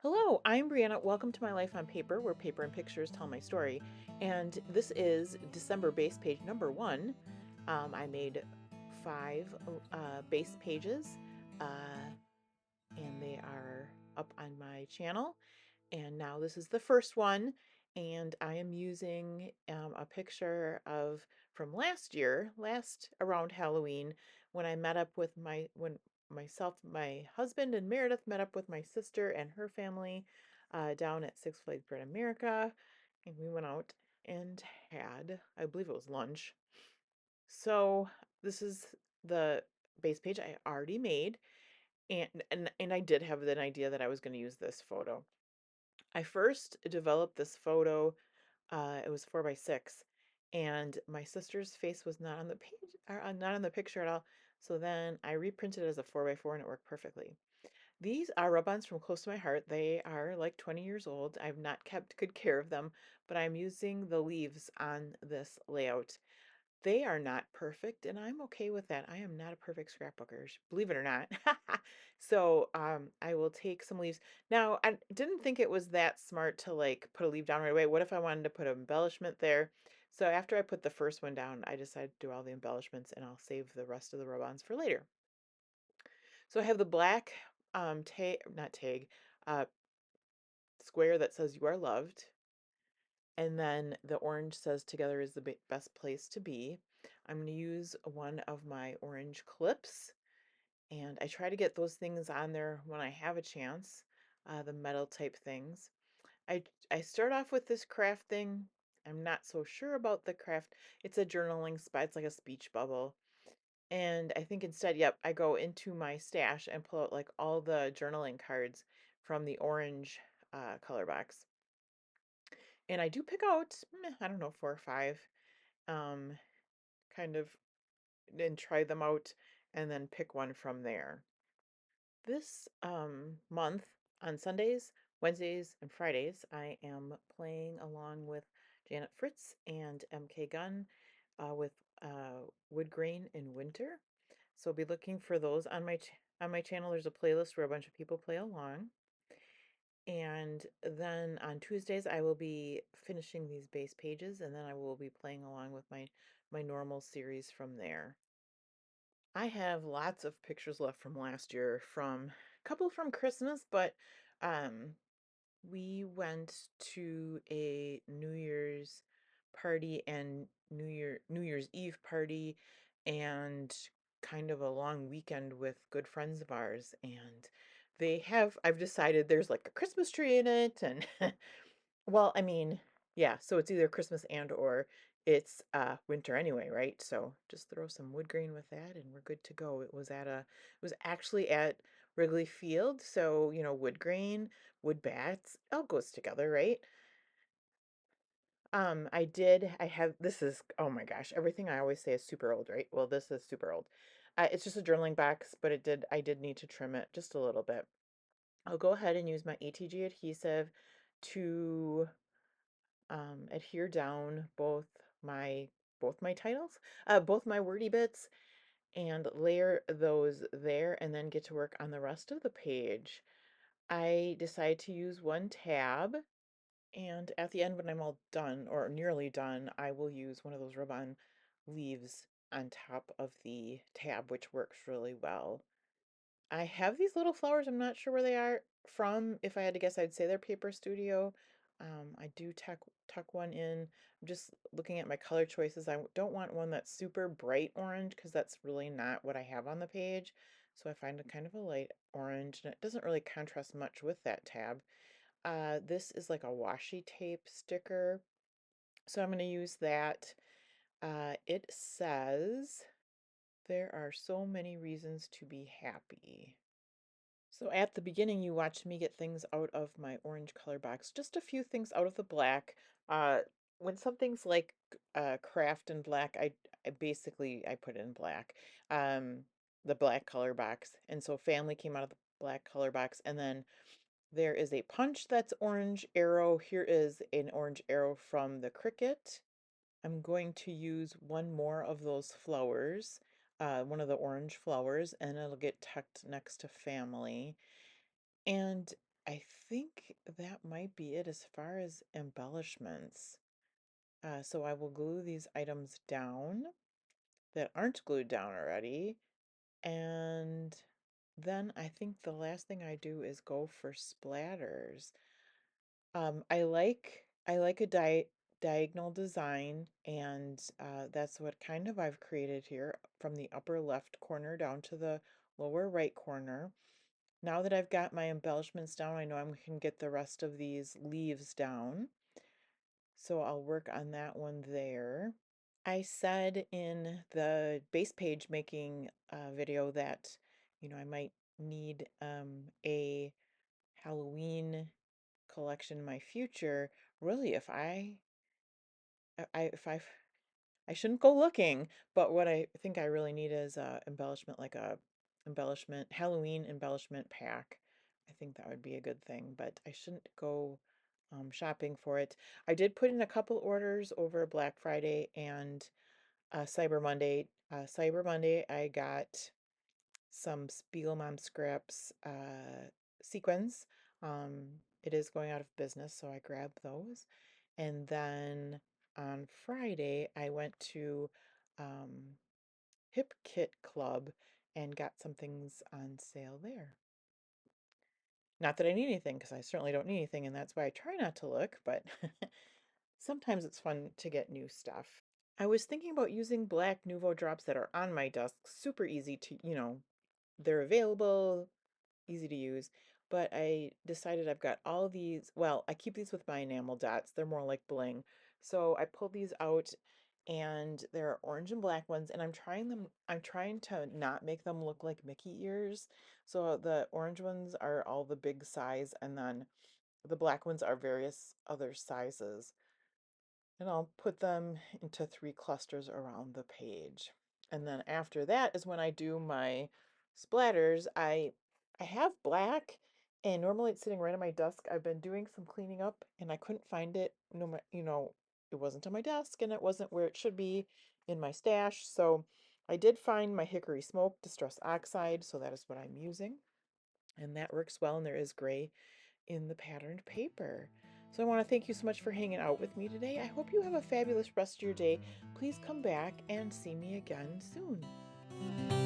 Hello, I'm Brianna. Welcome to My Life on Paper, where paper and pictures tell my story. And this is December base page number one. I made five base pages, uh, and they are up on my channel. And now this is the first one, and I am using a picture of from last year, last around Halloween, when I met up with my husband and Meredith met up with my sister and her family down at Six Flags Great America, and we went out and had, I believe it was lunch. So this is the base page I already made, and I did have an idea that I was going to use this photo. I first developed this photo, it was 4 by 6, and my sister's face was not on the page, or not on the picture at all. So then I reprinted it as a 4 by 4 and it worked perfectly. These are rub-ons from close to my heart. They are like 20 years old. I've not kept good care of them, but I'm using the leaves on this layout. They are not perfect, and I'm okay with that. I am not a perfect scrapbooker, believe it or not. So I will take some leaves. Now, I didn't think it was that smart to like put a leaf down right away. What if I wanted to put an embellishment there? So after I put the first one down, I decided to do all the embellishments, and I'll save the rest of the rub-ons for later. So I have the black not tag, uh, square that says "You are loved." And then the orange says together is the best place to be. I'm going to use one of my orange clips, and I try to get those things on there when I have a chance, the metal type things. I start off with this craft thing. I'm not so sure about the craft. It's a journaling spot. It's like a speech bubble. And I think instead, yep, I go into my stash and pull out like all the journaling cards from the orange color box. And I do pick out, I don't know, 4 or 5, um, kind of, and try them out and then pick one from there. This month on Sundays, Wednesdays, and Fridays, I am playing along with Janet Fritz and MK Gunn with Wood Grain in Winter. So be looking for those on my channel. There's a playlist where a bunch of people play along. And then on Tuesdays, I will be finishing these base pages, and then I will be playing along with my normal series from there. I have lots of pictures left from last year, from a couple from Christmas, but um, we went to a New Year's party and New Year's Eve party and kind of a long weekend with good friends of ours, and I've decided there's like a Christmas tree in it, and well, I mean, yeah, so it's either Christmas and or it's winter anyway, right? So just throw some wood grain with that and we're good to go. It was actually at Wrigley Field, so wood grain, wood bats, all goes together, right? I have, this is, oh my gosh, everything I always say is super old, right? Well, this is super old. It's just a journaling box, but I did need to trim it just a little bit. I'll go ahead and use my ATG adhesive to adhere down both my titles, both my wordy bits, and layer those there, and then get to work on the rest of the page. I decide to use one tab, and at the end, when I'm all done or nearly done, I will use one of those rub-on leaves on top of the tab, which works really well. I have these little flowers. I'm not sure where they are from. If I had to guess, I'd say they're Paper Studio. I do tuck one in. I'm just looking at my color choices. I don't want one that's super bright orange because that's really not what I have on the page. So I find a kind of a light orange, and it doesn't really contrast much with that tab. This is like a washi tape sticker, so I'm going to use that. It says, "There are so many reasons to be happy." So at the beginning, you watched me get things out of my orange color box, just a few things out of the black. When something's like craft in black, I basically I put it in black, um, the black color box. And so family came out of the black color box. And then there is a punch that's orange arrow. Here is an orange arrow from the Cricut. I'm going to use one more of those flowers, one of the orange flowers, and it'll get tucked next to family. And I think that might be it as far as embellishments. So I will glue these items down that aren't glued down already. And then I think the last thing I do is go for splatters. I like a diagonal design, and that's what kind of I've created here from the upper left corner down to the lower right corner. Now that I've got my embellishments down, I know I can get the rest of these leaves down. So I'll work on that one there. I said in the base page making video that, I might need a Halloween collection in my future. Really, if I shouldn't go looking, but what I think I really need is a embellishment, like a embellishment, Halloween embellishment pack. I think that would be a good thing, but I shouldn't go shopping for it. I did put in a couple orders over Black Friday and Cyber Monday. Cyber Monday, I got some Spiegelmom Scraps sequins. It is going out of business, so I grabbed those. And then on Friday, I went to um, Hip Kit Club and got some things on sale there. Not that I need anything, because I certainly don't need anything, and that's why I try not to look, but sometimes it's fun to get new stuff. I was thinking about using black Nuvo drops that are on my desk, super easy to, they're available, easy to use, but I decided I've got all these, well, I keep these with my enamel dots. They're more like bling. So I pulled these out and there are orange and black ones, and I'm trying to not make them look like Mickey ears. So the orange ones are all the big size, and then the black ones are various other sizes. And I'll put them into 3 clusters around the page. And then after that is when I do my splatters. I have black, and normally it's sitting right on my desk. I've been doing some cleaning up and I couldn't find it. No, it wasn't on my desk and it wasn't where it should be in my stash. So I did find my hickory smoke distress oxide, so that is what I'm using. And that works well, and there is gray in the patterned paper. So I want to thank you so much for hanging out with me today. I hope you have a fabulous rest of your day. Please come back and see me again soon.